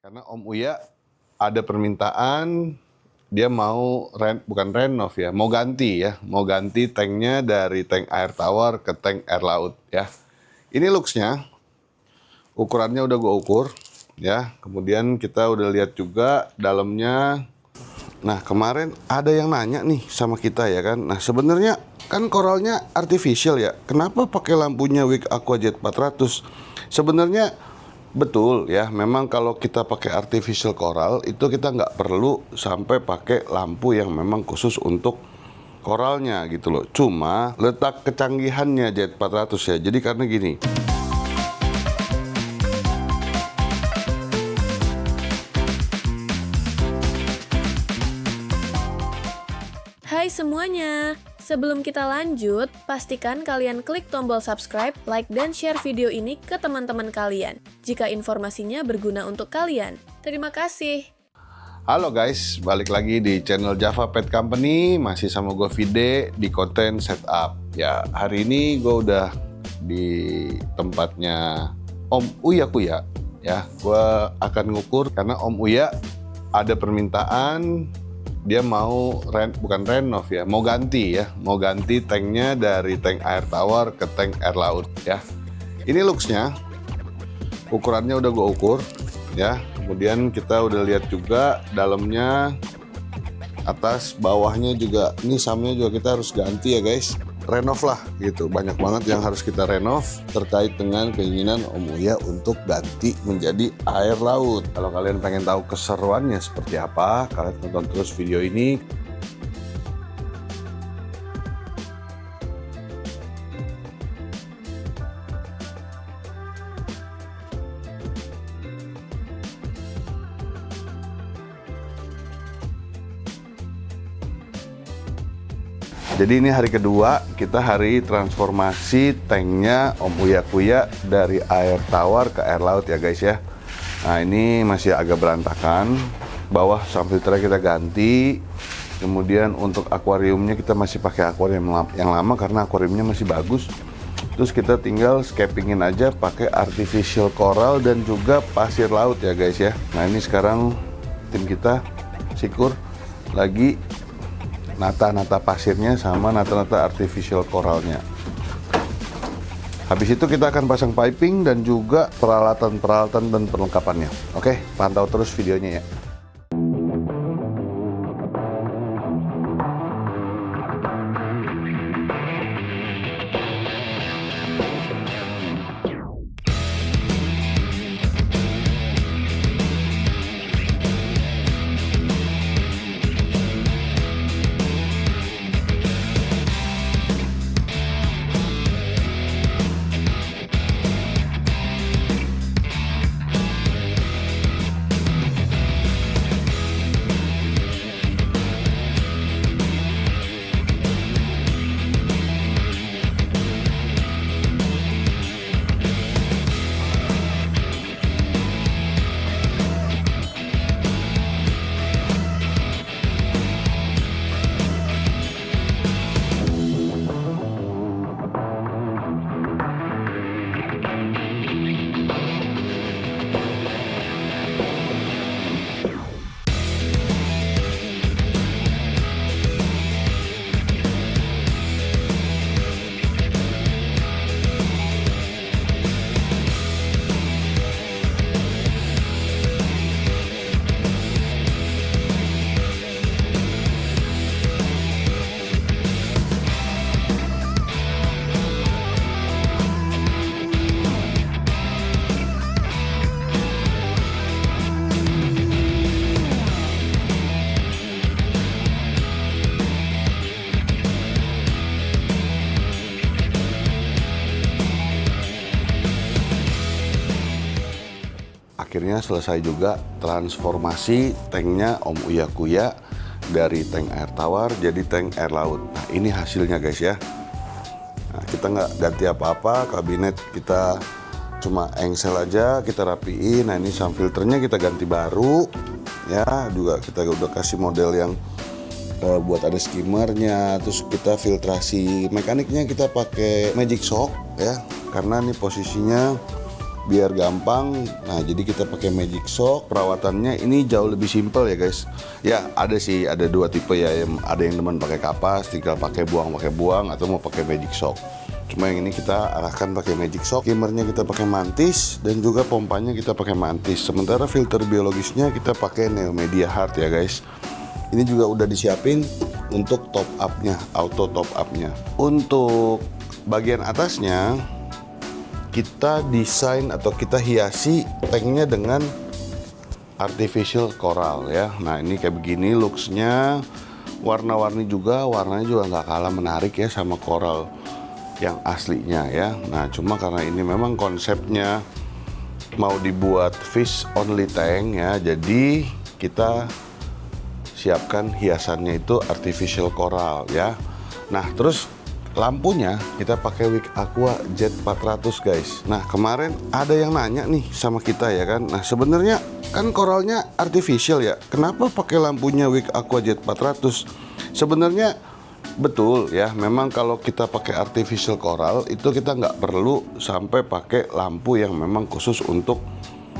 Karena Om Uya ada permintaan, dia mau bukan renov ya, mau ganti tanknya dari tank air tawar ke tank air laut ya. Ini looksnya, ukurannya udah gue ukur ya. Kemudian kita udah lihat juga dalamnya. Nah kemarin ada yang nanya nih sama kita ya kan. Nah sebenarnya kan koralnya artificial ya. Kenapa pakai lampunya Wick Aqua Jet 400? Sebenarnya betul ya, memang kalau kita pakai artificial coral itu kita nggak perlu sampai pakai lampu yang memang khusus untuk koralnya gitu loh. Cuma letak kecanggihannya Jet 400 ya. Jadi karena gini. Hai semuanya, sebelum kita lanjut, pastikan kalian klik tombol subscribe, like, dan share video ini ke teman-teman kalian, jika informasinya berguna untuk kalian. Terima kasih. Halo guys, balik lagi di channel Java Pet Company, masih sama gue Vide di konten setup. Ya, hari ini gue udah di tempatnya Om Uya Kuya. Ya, gue akan ngukur karena Om Uya ada permintaan. Dia mau bukan renov ya, mau ganti tanknya dari tank air tawar ke tank air laut ya. Ini looksnya, ukurannya udah gue ukur ya. Kemudian kita udah lihat juga dalamnya, atas bawahnya juga, ini samnya juga kita harus ganti ya guys. Renov lah gitu, banyak banget yang harus kita renov terkait dengan keinginan Om Uya untuk ganti menjadi air laut. Kalau kalian pengen tahu keseruannya seperti apa, kalian tonton terus video ini. Jadi ini hari kedua, kita hari transformasi tanknya Om Uya Kuya dari air tawar ke air laut ya guys ya. Nah ini masih agak berantakan, bawah sump filternya kita ganti. Kemudian untuk akuariumnya kita masih pakai akuarium yang lama karena akuariumnya masih bagus. Terus kita tinggal scapingin aja pakai artificial coral dan juga pasir laut ya guys ya. Nah ini sekarang tim kita Sikur lagi nata-nata pasirnya sama nata-nata artificial coralnya. Habis itu kita akan pasang piping dan juga peralatan-peralatan dan perlengkapannya. Oke, pantau terus videonya ya. Akhirnya selesai juga transformasi tanknya Om Uya Kuya dari tank air tawar jadi tank air laut. Nah ini hasilnya guys ya. Nah, kita nggak ganti apa-apa, kabinet kita cuma engsel aja, kita rapiin. Nah ini sump filternya kita ganti baru ya, juga kita udah kasih model yang buat ada skimmernya. Terus kita filtrasi mekaniknya kita pakai Magic Shock ya, karena ini posisinya biar gampang. Nah, jadi kita pakai Magic Sock. Perawatannya ini jauh lebih simpel ya guys. Ya, ada sih, ada dua tipe ya. Ada yang demen pakai kapas, tinggal pakai buang, atau mau pakai Magic Sock. Cuma yang ini kita arahkan pakai Magic Sock. Skimmernya kita pakai Mantis dan juga pompanya kita pakai Mantis. Sementara filter biologisnya kita pakai Neomedia Hard ya guys. Ini juga udah disiapin untuk top up-nya, auto top up-nya. Untuk bagian atasnya kita desain atau kita hiasi tanknya dengan artificial coral ya. Nah, ini kayak begini looks-nya. Warna-warni juga, warnanya juga nggak kalah menarik ya sama coral yang aslinya ya. Nah, cuma karena ini memang konsepnya mau dibuat fish only tank ya, jadi kita siapkan hiasannya itu artificial coral ya. Nah, terus lampunya kita pakai Wick Aqua Jet 400 guys. Nah, kemarin ada yang nanya nih sama kita ya kan. Nah, sebenarnya kan koralnya artificial ya, kenapa pakai lampunya Wick Aqua Jet 400? Sebenarnya betul ya, memang kalau kita pakai artificial coral itu kita nggak perlu sampai pakai lampu yang memang khusus untuk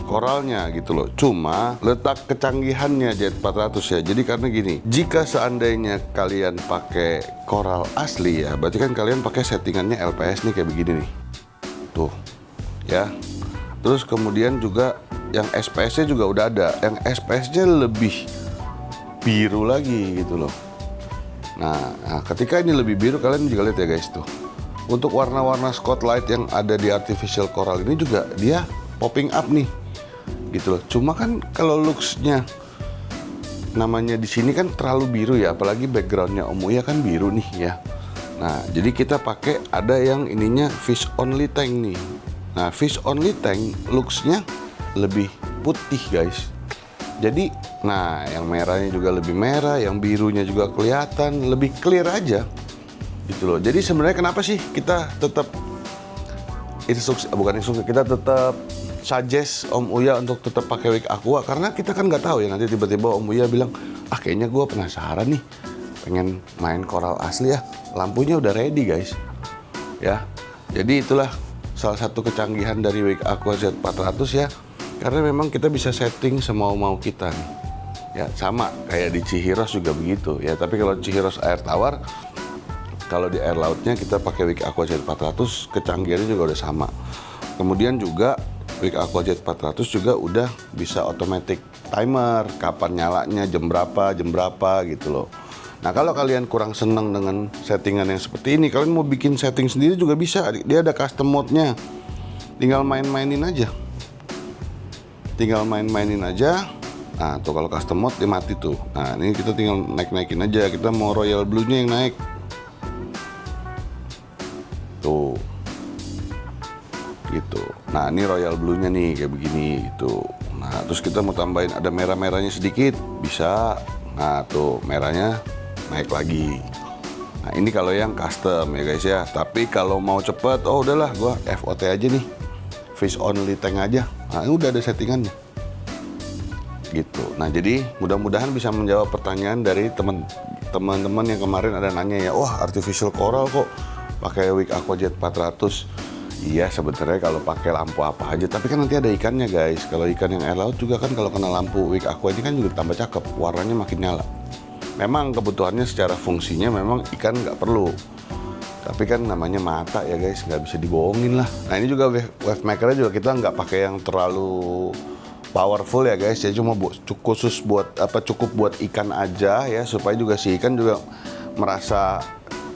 koralnya gitu loh. Cuma letak kecanggihannya Jet 400 ya. Jadi karena gini, jika seandainya kalian pakai koral asli ya, berarti kan kalian pakai settingannya LPS nih kayak begini nih. Tuh ya. Terus kemudian juga yang SPS-nya juga udah ada. Yang SPS-nya lebih biru lagi gitu loh. Nah, ketika ini lebih biru, kalian juga lihat ya guys tuh. Untuk warna-warna spotlight yang ada di artificial coral ini juga dia popping up nih, gitu loh. Cuma kan kalau looks-nya namanya di sini kan terlalu biru ya, apalagi background-nya Om Uya kan biru nih ya. Nah, jadi kita pakai ada yang ininya fish only tank nih. Nah, fish only tank looks-nya lebih putih guys. Jadi, nah yang merahnya juga lebih merah, yang birunya juga kelihatan lebih clear aja, gitu loh. Jadi sebenarnya kenapa sih kita tetap kita tetap suggest Om Uya untuk tetap pakai Wick Aqua, karena kita kan nggak tahu ya, nanti tiba-tiba Om Uya bilang, kayaknya gue penasaran nih, pengen main koral asli ya, lampunya udah ready guys, ya. Jadi itulah salah satu kecanggihan dari Wick Aqua Z400 ya. Karena memang kita bisa setting semau-mau kita nih. Ya, sama kayak di Cihiros juga begitu ya. Tapi kalau Cihiros air tawar, kalau di air lautnya kita pakai Wick Aqua Z400, kecanggihannya juga udah sama. Kemudian juga Wick Aqua Z400 juga udah bisa automatic timer, kapan nyalanya, jam berapa gitu loh. Nah, kalau kalian kurang seneng dengan settingan yang seperti ini, kalian mau bikin setting sendiri juga bisa. Dia ada custom mode-nya. Tinggal main-mainin aja. Nah, tuh kalau custom mode dia mati tuh. Nah, ini kita tinggal naik-naikin aja. Kita mau royal blue-nya yang naik. Tuh. Gitu. Nah, ini royal blue-nya nih kayak begini gitu. Nah, terus kita mau tambahin ada merah-merahnya sedikit, bisa. Nah, tuh merahnya naik lagi. Nah, ini kalau yang custom ya guys ya. Tapi kalau mau cepet, udahlah gua FOT aja nih. Fish only tank aja. Nah, ini udah ada settingannya gitu. Nah, jadi mudah-mudahan bisa menjawab pertanyaan dari teman-teman yang kemarin ada nanya ya, wah artificial coral kok pakai Wick Aqua Jet 400. Iya, sebenarnya kalau pakai lampu apa aja, tapi kan nanti ada ikannya guys. Kalau ikan yang air laut juga kan kalau kena lampu Wick Aqua ini kan juga tambah cakep, warnanya makin nyala. Memang kebutuhannya secara fungsinya memang ikan nggak perlu, tapi kan namanya mata ya guys, nggak bisa dibohongin lah. Nah, ini juga wave makernya juga kita nggak pakai yang terlalu powerful ya guys, ya cuma khusus buat cukup buat ikan aja ya, supaya juga si ikan juga merasa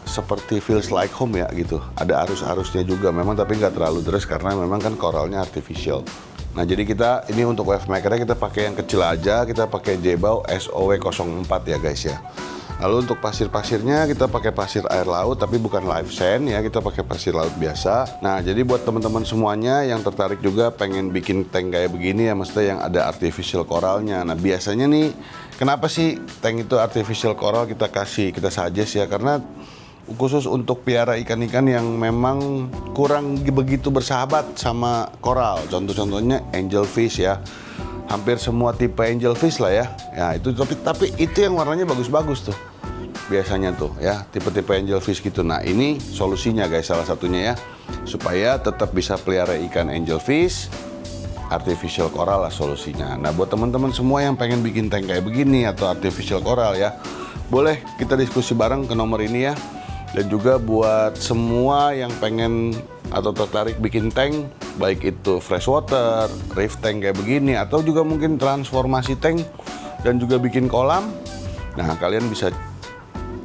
seperti feels like home ya gitu. Ada arus-arusnya juga memang, tapi nggak terlalu deras karena memang kan koralnya artificial. Nah, jadi kita ini untuk wave makernya kita pakai yang kecil aja, kita pakai Jebao SOW04 ya guys ya. Lalu untuk pasir-pasirnya kita pakai pasir air laut, tapi bukan live sand ya, kita pakai pasir laut biasa. Nah, jadi buat teman-teman semuanya yang tertarik juga pengen bikin tank kayak begini ya, mesti yang ada artificial coralnya. Nah, biasanya nih, kenapa sih tank itu artificial coral kita suggest ya, karena khusus untuk piara ikan-ikan yang memang kurang begitu bersahabat sama koral. Contoh-contohnya angelfish ya. Hampir semua tipe angelfish lah ya. Ya itu, tapi itu yang warnanya bagus-bagus tuh. biasanya tuh ya, tipe-tipe angelfish gitu. Nah ini solusinya guys, salah satunya ya, supaya tetap bisa pelihara ikan angelfish, artificial coral lah solusinya. Nah buat teman-teman semua yang pengen bikin tank kayak begini atau artificial coral ya, boleh kita diskusi bareng ke nomor ini ya. Dan juga buat semua yang pengen atau tertarik bikin tank, baik itu freshwater, reef tank kayak begini, atau juga mungkin transformasi tank dan juga bikin kolam. Nah kalian bisa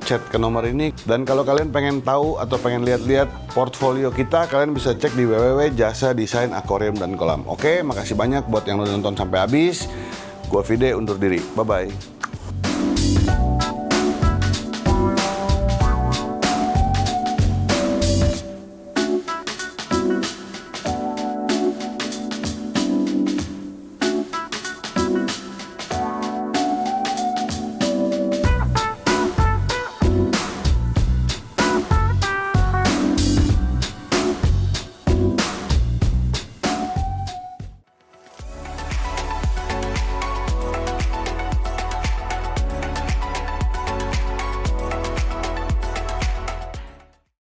chat ke nomor ini. Dan kalau kalian pengen tahu atau pengen lihat-lihat portfolio kita, kalian bisa cek di www.jasa desain akuarium dan kolam. Oke, makasih banyak buat yang udah nonton sampai habis. Gua Vide undur diri. Bye-bye.